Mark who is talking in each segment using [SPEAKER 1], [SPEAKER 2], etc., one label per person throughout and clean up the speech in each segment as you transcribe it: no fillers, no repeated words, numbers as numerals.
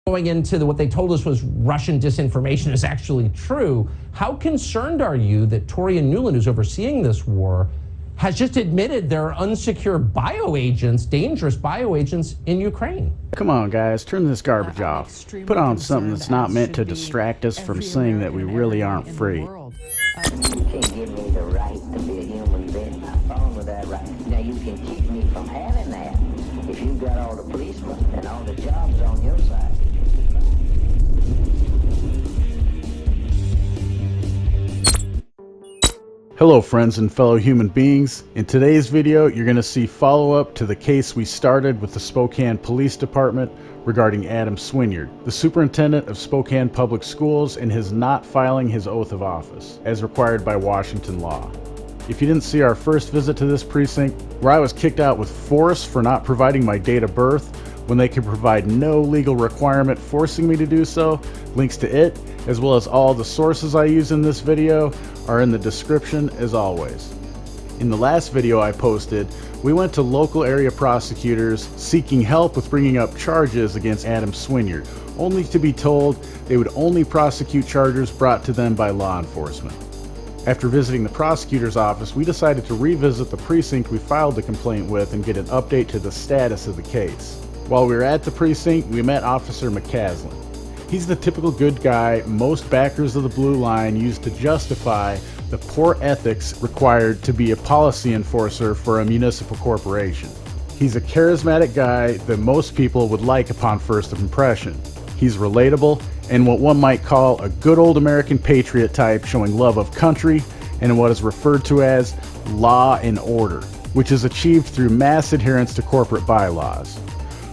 [SPEAKER 1] going into what they told us was Russian disinformation is actually true, how concerned are you that Torian Nuland, who's overseeing this war, has just admitted there are unsecure bioagents, dangerous bioagents in Ukraine?
[SPEAKER 2] Come on, guys, turn this garbage off. Put on something that's not meant to distract us from seeing that we really aren't free.
[SPEAKER 3] You can't give me the right to be a human being. I'm fine with that right. Now you can keep me from having that if you've got all the policemen and all the jobs on your side.
[SPEAKER 2] Hello friends and fellow human beings. In today's video, you're going to see follow-up to the case we started with the Spokane Police Department regarding Adam Swinyard, the superintendent of Spokane Public Schools, and his not filing his oath of office, as required by Washington law. If you didn't see our first visit to this precinct, where I was kicked out with force for not providing my date of birth, when they could provide no legal requirement forcing me to do so, links to it, as well as all the sources I use in this video, are in the description as always. In the last video I posted, we went to local area prosecutors seeking help with bringing up charges against Adam Swinyard, only to be told they would only prosecute charges brought to them by law enforcement. After visiting the prosecutor's office, we decided to revisit the precinct we filed the complaint with and get an update to the status of the case. While we were at the precinct, we met Officer McCaslin. He's the typical good guy most backers of the Blue Line use to justify the poor ethics required to be a policy enforcer for a municipal corporation. He's a charismatic guy that most people would like upon first impression. He's relatable and what one might call a good old American patriot type, showing love of country and what is referred to as law and order, which is achieved through mass adherence to corporate bylaws.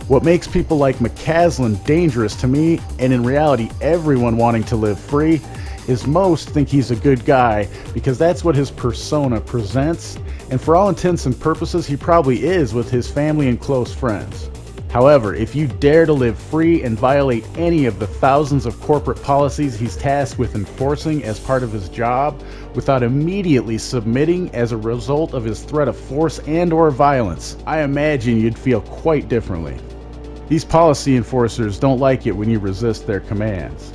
[SPEAKER 2] What makes people like McCaslin dangerous to me, and in reality everyone wanting to live free, is most think he's a good guy because that's what his persona presents, and for all intents and purposes he probably is with his family and close friends. However, if you dare to live free and violate any of the thousands of corporate policies he's tasked with enforcing as part of his job, without immediately submitting as a result of his threat of force and/or violence, I imagine you'd feel quite differently. These policy enforcers don't like it when you resist their commands.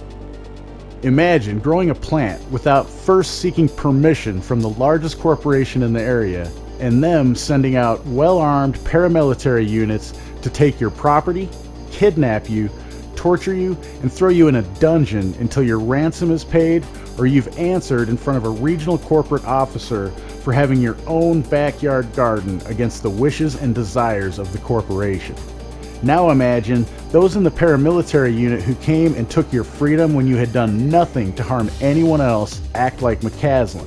[SPEAKER 2] Imagine growing a plant without first seeking permission from the largest corporation in the area, and them sending out well-armed paramilitary units to take your property, kidnap you, torture you, and throw you in a dungeon until your ransom is paid or you've answered in front of a regional corporate officer for having your own backyard garden against the wishes and desires of the corporation. Now imagine those in the paramilitary unit who came and took your freedom when you had done nothing to harm anyone else act like McCaslin.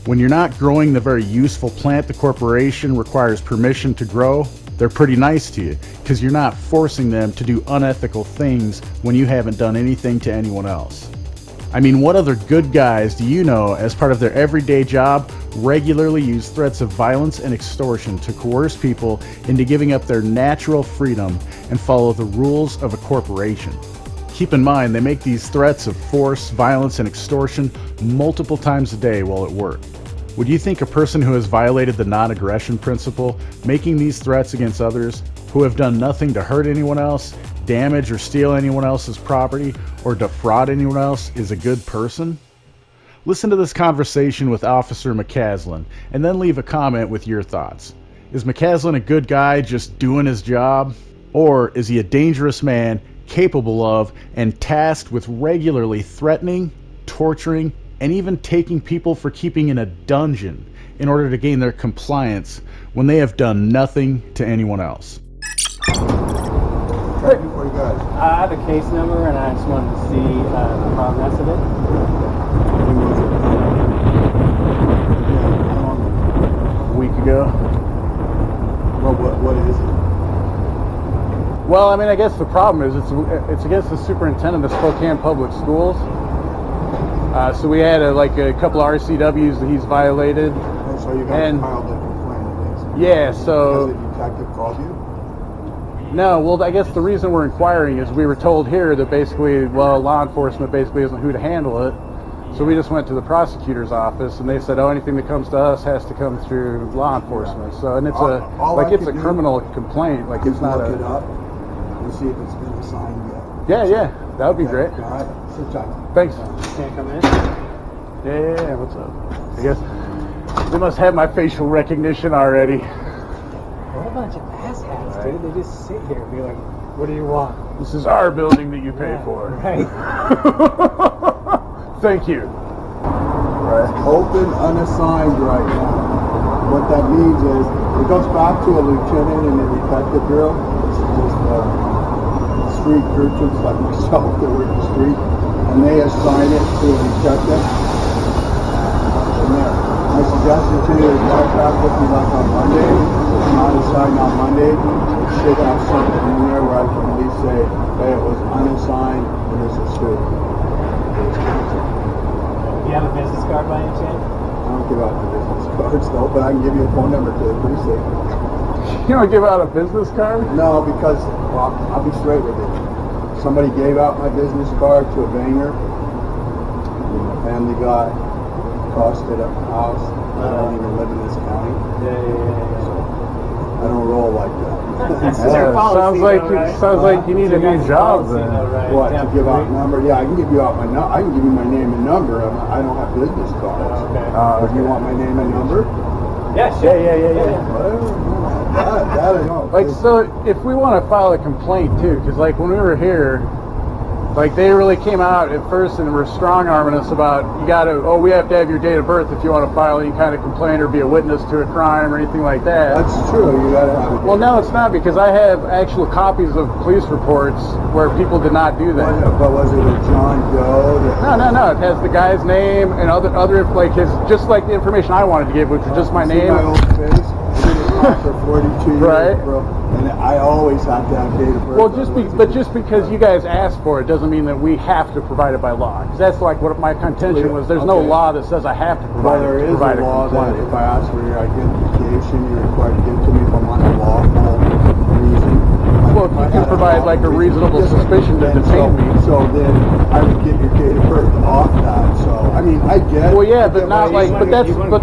[SPEAKER 2] When you're not growing the very useful plant the corporation requires permission to grow, they're pretty nice to you because you're not forcing them to do unethical things when you haven't done anything to anyone else. I mean, what other good guys do you know as part of their everyday job regularly use threats of violence and extortion to coerce people into giving up their natural freedom and follow the rules of a corporation? Keep in mind, they make these threats of force, violence, and extortion multiple times a day while at work. Would you think a person who has violated the non-aggression principle, making these threats against others, who have done nothing to hurt anyone else, damage or steal anyone else's property, or defraud anyone else, is a good person? Listen to this conversation with Officer McCaslin, and then leave a comment with your thoughts. Is McCaslin a good guy just doing his job? Or is he a dangerous man capable of and tasked with regularly threatening, torturing, and even taking people for keeping in a dungeon in order to gain their compliance when they have done nothing to anyone else?
[SPEAKER 4] What do you guys?
[SPEAKER 5] I have a case number and I just wanted to see the progress of it.
[SPEAKER 2] A week ago.
[SPEAKER 4] Well, what is it?
[SPEAKER 2] Well, I mean, I guess the problem is it's against the superintendent of Spokane Public Schools. So we had a couple of RCWs that he's violated.
[SPEAKER 4] Oh, so you guys filed a complaint against him?
[SPEAKER 2] Yeah, so...
[SPEAKER 4] Has a detective called you?
[SPEAKER 2] No, well, I guess the reason we're inquiring is we were told here that basically, well, law enforcement basically isn't who to handle it. So we just went to the prosecutor's office and they said, oh, anything that comes to us has to come through law enforcement. So, and it's it's a criminal complaint. Like, it's not
[SPEAKER 4] look it up and see if it's been assigned yet.
[SPEAKER 2] Yeah, that would be great.
[SPEAKER 4] All right, sit tight.
[SPEAKER 2] Thanks.
[SPEAKER 5] Can't come in?
[SPEAKER 2] Yeah, what's up? I guess they must have my facial recognition already.
[SPEAKER 5] What a bunch of asshats, dude. They just sit here and be like, what do you want?
[SPEAKER 2] This is our building that you pay for.
[SPEAKER 5] Right.
[SPEAKER 2] Thank you. Right.
[SPEAKER 4] Open unassigned right now. What that means is it goes back to a lieutenant in the detective bureau. It's just street urchins like myself that work the street, and they assign it to a detective. From there, my suggestion to you is right back with me like on Monday. It's not assigned on Monday. It should have something in there where I can at least say, hey, it was unassigned and this is stupid.
[SPEAKER 5] Do you have a business card by any chance?
[SPEAKER 4] I don't give out the business cards though, but I can give you a phone number to the precinct.
[SPEAKER 2] You don't give out a business card?
[SPEAKER 4] No, because, well, I'll be straight with you. Somebody gave out my business card to a banger. A family guy costed a house. I don't even live in this county.
[SPEAKER 5] Yeah.
[SPEAKER 4] So I don't roll like that.
[SPEAKER 5] Their policy,
[SPEAKER 2] sounds like you need a new job then.
[SPEAKER 4] What, to give out a number? Yeah, I can give you out I can give you my name and number. I don't have business cards.
[SPEAKER 5] Okay.
[SPEAKER 4] If you want my name and number?
[SPEAKER 5] Yeah, sure.
[SPEAKER 2] Yeah.
[SPEAKER 4] Whatever. That I know.
[SPEAKER 2] Like, so if we want to file a complaint too, because like when we were here, like they really came out at first and were strong arming us about we have to have your date of birth if you want to file any kind of complaint or be a witness to a crime or anything like that.
[SPEAKER 4] That's true. You gotta have it.
[SPEAKER 2] Well, no, it's not, because I have actual copies of police reports where people did not do that.
[SPEAKER 4] But was it a John Doe?
[SPEAKER 2] No. It has the guy's name and other like his, just like the information I wanted to give, which was just my
[SPEAKER 4] See
[SPEAKER 2] name.
[SPEAKER 4] my old face? I've been a cop for 42 years,
[SPEAKER 2] Right.
[SPEAKER 4] bro. And I always have to have date of birth.
[SPEAKER 2] Well, just because you guys asked for it doesn't mean that we have to provide it by law. 'Cause that's like what my contention was. There's no
[SPEAKER 4] Okay.
[SPEAKER 2] law that says I have to
[SPEAKER 4] Well,
[SPEAKER 2] provide
[SPEAKER 4] there is
[SPEAKER 2] provide
[SPEAKER 4] a law that
[SPEAKER 2] complaint.
[SPEAKER 4] if I ask for your identification, you're required to give it to me if I'm on a lawful reason.
[SPEAKER 2] Well, if you can provide like a reasonable suspicion to detain me.
[SPEAKER 4] So then I would get your date of birth off that. So, I mean, I get.
[SPEAKER 2] Well, yeah, but not like, but that's when we're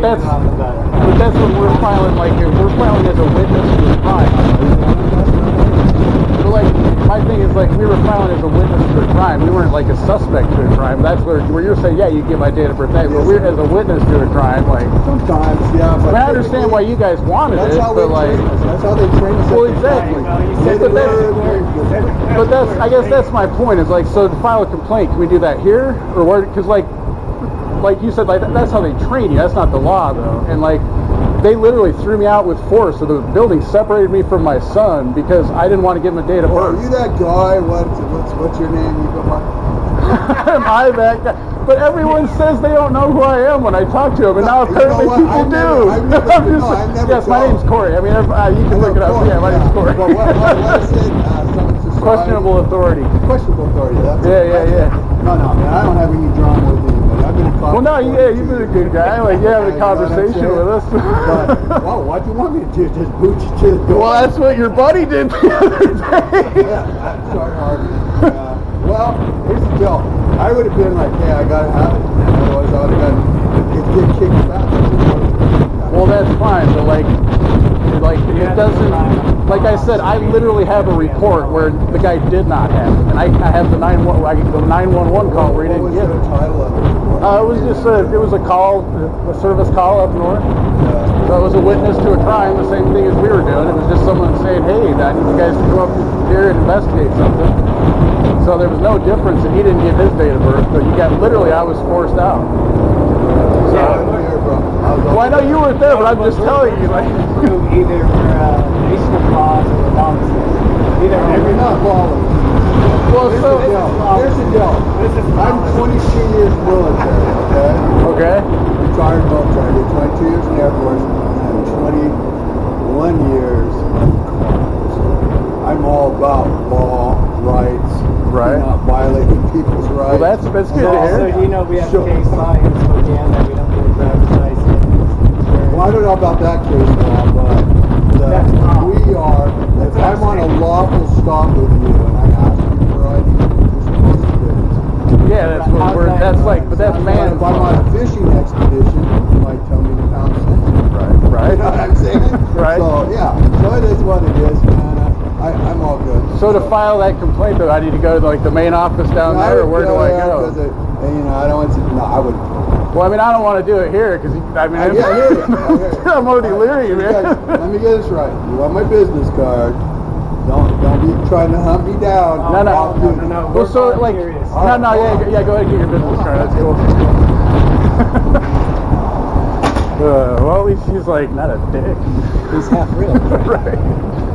[SPEAKER 2] filing, like, if we're filing as a witness to a crime. So, like, my thing is, like, we were filing as a witness to a crime. We weren't, like, a suspect to a crime. That's where you're saying, yeah, you get my date of birth. But we're as a witness to a crime, like.
[SPEAKER 4] Sometimes, yeah.
[SPEAKER 2] I
[SPEAKER 4] But
[SPEAKER 2] mean, I understand why you guys wanted
[SPEAKER 4] that's
[SPEAKER 2] it,
[SPEAKER 4] how
[SPEAKER 2] but,
[SPEAKER 4] they
[SPEAKER 2] like.
[SPEAKER 4] train us. That's how they train us.
[SPEAKER 2] Well, exactly. But that's, I guess that's my point, is, like, so to file a complaint, can we do that here? Or where, because, like you said, like, that's how they train you. That's not the law, though. And, like, they literally threw me out with force. So the building separated me from my son because I didn't want to give him a date of
[SPEAKER 4] Well,
[SPEAKER 2] birth.
[SPEAKER 4] are you that guy? What's your name? You go by?
[SPEAKER 2] Am I that guy? But everyone says they don't know who I am when I talk to them, and now
[SPEAKER 4] You know
[SPEAKER 2] apparently
[SPEAKER 4] what?
[SPEAKER 2] people
[SPEAKER 4] I've
[SPEAKER 2] do.
[SPEAKER 4] never-
[SPEAKER 2] I'm just
[SPEAKER 4] I've
[SPEAKER 2] saying-
[SPEAKER 4] never
[SPEAKER 2] yes, my
[SPEAKER 4] told.
[SPEAKER 2] name's Corey. I mean, you can look it up. Yeah, my name's Corey.
[SPEAKER 4] But what is it? Some society?
[SPEAKER 2] Questionable authority.
[SPEAKER 4] Questionable authority. That's
[SPEAKER 2] Yeah.
[SPEAKER 4] No, man, I don't have any drama with anybody. I've been a cop.
[SPEAKER 2] Well, no,
[SPEAKER 4] for
[SPEAKER 2] yeah,
[SPEAKER 4] 42
[SPEAKER 2] you've been a
[SPEAKER 4] years.
[SPEAKER 2] good guy. Like, you're having a
[SPEAKER 4] You know what I'm
[SPEAKER 2] conversation
[SPEAKER 4] saying?
[SPEAKER 2] with us.
[SPEAKER 4] But, well, what do you want me to do? Just boot you to the door?
[SPEAKER 2] Well, that's what your buddy did the other day.
[SPEAKER 4] Yeah, sorry, Harvey. Well, here's the deal. I would have been like, hey, I gotta have it. Otherwise, I would have get kicked back.
[SPEAKER 2] Well, that's fine, but like it doesn't. Like I said, I literally have a report where the guy did not have it, and I have the 911 call where he
[SPEAKER 4] What
[SPEAKER 2] didn't
[SPEAKER 4] was
[SPEAKER 2] give
[SPEAKER 4] the
[SPEAKER 2] it.
[SPEAKER 4] title of it?
[SPEAKER 2] It was just it was a call, a service call up north. So it was a witness to a crime, the same thing as we were doing. It was just someone saying, hey, I need you guys to come up here and investigate something. So there was no difference, and he didn't give his date of birth, but I was forced out. So, well, I know you weren't there, but I'm just telling you, like.
[SPEAKER 5] Either nation of laws or lawlessness. Either
[SPEAKER 4] You're not lawless.
[SPEAKER 2] Well,
[SPEAKER 4] Here's
[SPEAKER 2] so
[SPEAKER 4] the deal. Here's the deal. I'm 22 years military, okay?
[SPEAKER 2] okay.
[SPEAKER 4] Retired military. I did 22 years in the Air Force and 21 years in the Congress. I'm all about law, rights,
[SPEAKER 2] Right.
[SPEAKER 4] not violating people's rights.
[SPEAKER 2] Well, that's good to hear.
[SPEAKER 5] So you know we have
[SPEAKER 4] Sure.
[SPEAKER 5] case law here in Spokane that we don't need a driver's license.
[SPEAKER 4] Well, I don't know about that case law, but
[SPEAKER 5] That's wrong.
[SPEAKER 4] we are, if
[SPEAKER 5] what
[SPEAKER 4] I'm
[SPEAKER 5] I'm
[SPEAKER 4] on a
[SPEAKER 5] saying.
[SPEAKER 4] lawful stop with you and I ask you for ID, you're supposed to give it.
[SPEAKER 2] Yeah, that's what we're. That's like, but that's
[SPEAKER 4] If
[SPEAKER 2] man.
[SPEAKER 4] I'm on a fishing expedition, you might tell me to pound sand.
[SPEAKER 2] Right.
[SPEAKER 4] You know what I'm saying?
[SPEAKER 2] Right.
[SPEAKER 4] So, yeah, so it is what it is, man. I I'm all good.
[SPEAKER 2] So to file that complaint, though, I need to go to like the main office down there, or where do I go?
[SPEAKER 4] You know, I don't want to. No, I would.
[SPEAKER 2] Well, I mean, I don't want to do it here because I mean,
[SPEAKER 4] I hear you.
[SPEAKER 2] I'm already leery, man.
[SPEAKER 4] Let me get this right. You want my business card? Don't be trying to hunt me down.
[SPEAKER 5] No.
[SPEAKER 2] Well, so like,
[SPEAKER 5] curious.
[SPEAKER 2] yeah, go ahead and get your business card. That's cool. Well, at least he's like not a dick.
[SPEAKER 5] He's half real.
[SPEAKER 2] Right.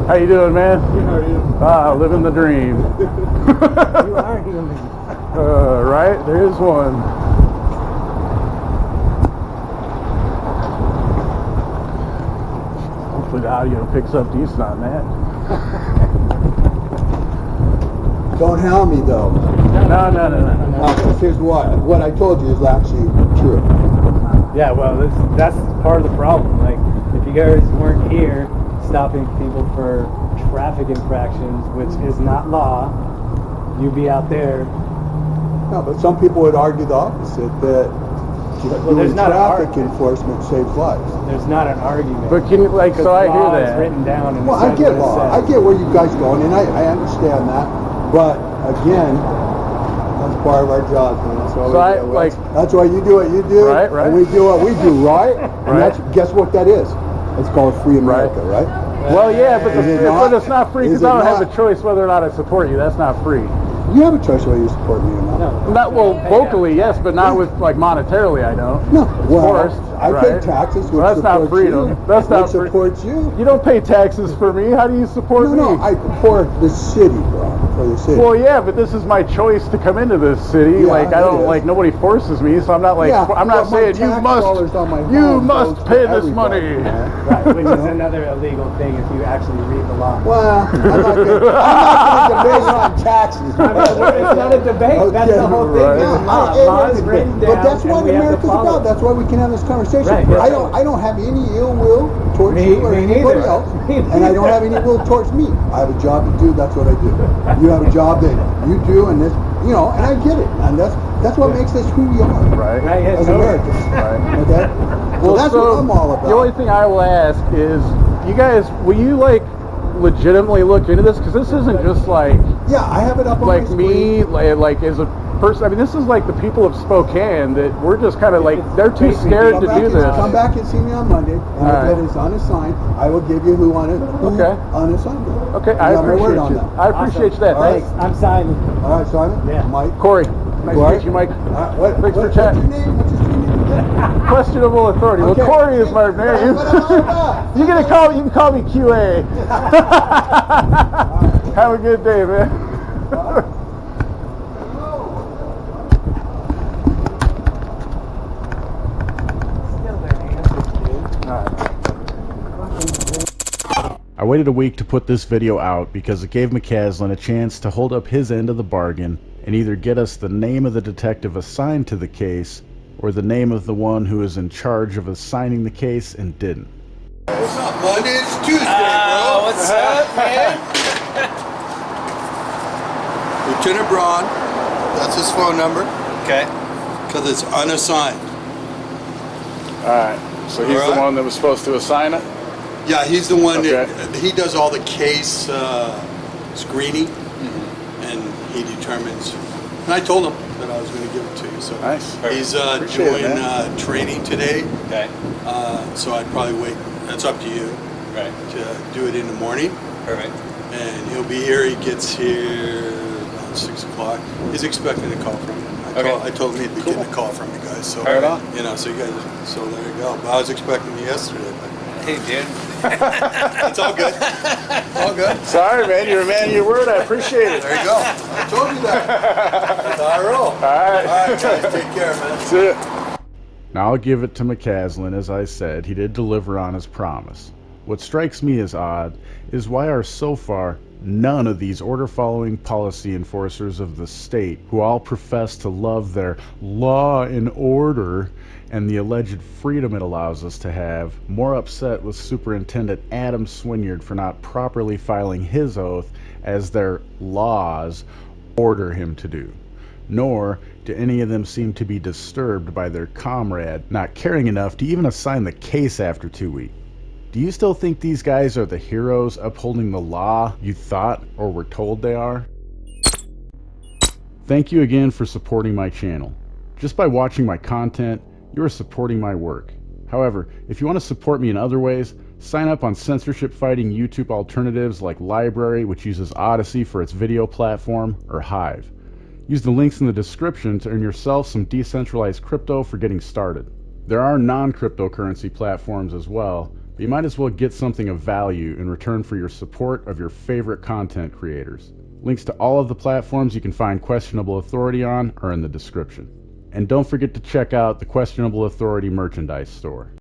[SPEAKER 2] How you doing, man?
[SPEAKER 4] How are you?
[SPEAKER 2] Ah, living the dream.
[SPEAKER 5] You are human.
[SPEAKER 2] Right? There is one. Hopefully the audio picks up decent on that.
[SPEAKER 4] Don't hound me though.
[SPEAKER 2] No.
[SPEAKER 4] Here's what I told you is actually true.
[SPEAKER 5] Yeah, well, that's part of the problem. Like, if you guys weren't here stopping people for traffic infractions, which is not law, you'd be out there.
[SPEAKER 4] No, but some people would argue the opposite, that
[SPEAKER 5] there's not
[SPEAKER 4] traffic enforcement saves lives.
[SPEAKER 5] There's not an argument.
[SPEAKER 2] But can you, like, so I hear that.
[SPEAKER 5] It's written down. And
[SPEAKER 4] Well, I get law. I get where you guys going, and I understand that. But again, that's part of our job, man. That's why you do what you do,
[SPEAKER 2] right.
[SPEAKER 4] and we do what we do, right? And guess what that is? It's called free America, right?
[SPEAKER 2] Well, yeah, but it's not free because
[SPEAKER 4] Is it
[SPEAKER 2] I don't have
[SPEAKER 4] not?
[SPEAKER 2] a choice whether or not I support you. That's not free.
[SPEAKER 4] You have a choice whether you support me or not.
[SPEAKER 5] No.
[SPEAKER 2] Not well, vocally, yes, but not with like monetarily. I don't.
[SPEAKER 4] No, well,
[SPEAKER 2] Forced,
[SPEAKER 4] I pay
[SPEAKER 2] right?
[SPEAKER 4] taxes, which
[SPEAKER 2] Well, that's not
[SPEAKER 4] supports
[SPEAKER 2] freedom.
[SPEAKER 4] you.
[SPEAKER 2] That's not
[SPEAKER 4] which supports you.
[SPEAKER 2] You don't pay taxes for me. How do you support me?
[SPEAKER 4] No, I support the city, bro. For the city.
[SPEAKER 2] Well, yeah, but this is my choice to come into this city.
[SPEAKER 4] Yeah,
[SPEAKER 2] like I don't
[SPEAKER 4] it is.
[SPEAKER 2] like nobody forces me, so I'm not like
[SPEAKER 4] Yeah,
[SPEAKER 2] I'm not
[SPEAKER 4] but my
[SPEAKER 2] saying you
[SPEAKER 4] tax
[SPEAKER 2] must
[SPEAKER 4] dollars on my
[SPEAKER 2] you
[SPEAKER 4] home
[SPEAKER 2] must
[SPEAKER 4] goes
[SPEAKER 2] pay
[SPEAKER 4] to
[SPEAKER 2] this
[SPEAKER 4] everybody,
[SPEAKER 2] money.
[SPEAKER 4] man.
[SPEAKER 5] Right, which is another illegal thing if you actually read the law.
[SPEAKER 4] Well, I'm not going to debate on taxes.
[SPEAKER 5] It's not a debate. That's the whole thing.
[SPEAKER 2] Right.
[SPEAKER 5] It's law.
[SPEAKER 4] It
[SPEAKER 5] Law is
[SPEAKER 4] is,
[SPEAKER 5] written
[SPEAKER 4] but
[SPEAKER 5] down,
[SPEAKER 4] that's what
[SPEAKER 5] and we have to
[SPEAKER 4] America's
[SPEAKER 5] follow
[SPEAKER 4] about.
[SPEAKER 5] it.
[SPEAKER 4] That's why we can have this conversation.
[SPEAKER 5] Right,
[SPEAKER 4] I don't have any ill will towards
[SPEAKER 5] Me-
[SPEAKER 4] you or
[SPEAKER 5] me
[SPEAKER 4] anybody
[SPEAKER 5] neither.
[SPEAKER 4] else,
[SPEAKER 5] Me
[SPEAKER 4] and I don't have any will towards me. I have a job to do. That's what I do. You have a job that you do, and this, you know, and I get it, and that's what makes us who we are
[SPEAKER 2] Right.
[SPEAKER 5] Right, yeah,
[SPEAKER 4] as
[SPEAKER 5] totally.
[SPEAKER 4] Americans.
[SPEAKER 2] Right.
[SPEAKER 4] Okay. So that's what I'm all about.
[SPEAKER 2] The only thing I will ask is, you guys, will you like legitimately look into this? Because this isn't just like
[SPEAKER 4] Yeah, I have it up on
[SPEAKER 2] like
[SPEAKER 4] my screen.
[SPEAKER 2] me, like as a person. I mean, this is like the people of Spokane that we're just kind of like they're too
[SPEAKER 5] Basically,
[SPEAKER 2] scared
[SPEAKER 4] Come
[SPEAKER 2] to
[SPEAKER 4] back
[SPEAKER 2] do
[SPEAKER 4] and-
[SPEAKER 2] this.
[SPEAKER 4] Come back and see me on Monday, and
[SPEAKER 2] Alright.
[SPEAKER 4] if it is unassigned, I will give you who unassigned it.
[SPEAKER 2] Okay, I
[SPEAKER 4] You got my
[SPEAKER 2] appreciate
[SPEAKER 4] word on
[SPEAKER 2] you.
[SPEAKER 4] that.
[SPEAKER 2] I appreciate that.
[SPEAKER 4] All right.
[SPEAKER 2] Thanks,
[SPEAKER 5] I'm Simon.
[SPEAKER 4] All right, Simon.
[SPEAKER 5] Yeah.
[SPEAKER 4] Mike.
[SPEAKER 2] Corey. Nice to meet you, Mike. Thanks for chatting.
[SPEAKER 4] What's your name? What's your street name?
[SPEAKER 2] Questionable authority.
[SPEAKER 4] Okay.
[SPEAKER 2] Well, Corey is my name.
[SPEAKER 4] What am I about?
[SPEAKER 2] You can call me QA. Have a good day, man. I waited a week to put this video out because it gave McCaslin a chance to hold up his end of the bargain and either get us the name of the detective assigned to the case or the name of the one who is in charge of assigning the case and didn't.
[SPEAKER 4] What's up, Monday? It's Tuesday, bro.
[SPEAKER 6] What's up, man?
[SPEAKER 4] Lieutenant Braun. That's his phone number.
[SPEAKER 6] Okay.
[SPEAKER 4] Because it's unassigned.
[SPEAKER 2] Alright, so he's
[SPEAKER 4] Alright.
[SPEAKER 2] the one that was supposed to assign it?
[SPEAKER 4] Yeah, he's the one
[SPEAKER 2] Okay.
[SPEAKER 4] that he does all the case screening, and he determines. And I told him that I was going to give it to you. So
[SPEAKER 2] Nice.
[SPEAKER 4] he's
[SPEAKER 2] Appreciate it,
[SPEAKER 4] doing
[SPEAKER 2] man.
[SPEAKER 4] training today.
[SPEAKER 6] Okay.
[SPEAKER 4] So I'd probably wait. That's up to you
[SPEAKER 6] Right.
[SPEAKER 4] to do it in the morning.
[SPEAKER 6] Perfect.
[SPEAKER 4] And he'll be here. He gets here around 6 o'clock. He's expecting a call from you. I told him he'd be getting a call from you guys. So
[SPEAKER 6] Right on.
[SPEAKER 4] you know, so you guys. So there you go. I was expecting you yesterday, but
[SPEAKER 6] Hey, dude.
[SPEAKER 4] it's all good. All good.
[SPEAKER 2] Sorry, man. You're a man of your word. I appreciate it.
[SPEAKER 4] There you go. I told you that. That's how I roll. All
[SPEAKER 2] right.
[SPEAKER 4] guys. Take care, man.
[SPEAKER 2] That's it. Now I'll give it to McCaslin. As I said, he did deliver on his promise. What strikes me as odd is why are so far none of these order-following policy enforcers of the state, who all profess to love their law and order and the alleged freedom it allows us to have, more upset with Superintendent Adam Swinyard for not properly filing his oath as their laws order him to do. Nor do any of them seem to be disturbed by their comrade not caring enough to even assign the case after 2 weeks. Do you still think these guys are the heroes upholding the law you thought or were told they are? Thank you again for supporting my channel. Just by watching my content, you are supporting my work. However, if you want to support me in other ways, sign up on censorship-fighting YouTube alternatives like LBRY, which uses Odyssey for its video platform, or Hive. Use the links in the description to earn yourself some decentralized crypto for getting started. There are non-cryptocurrency platforms as well, but you might as well get something of value in return for your support of your favorite content creators. Links to all of the platforms you can find Questionable Authority on are in the description. And don't forget to check out the Questionable Authority merchandise store.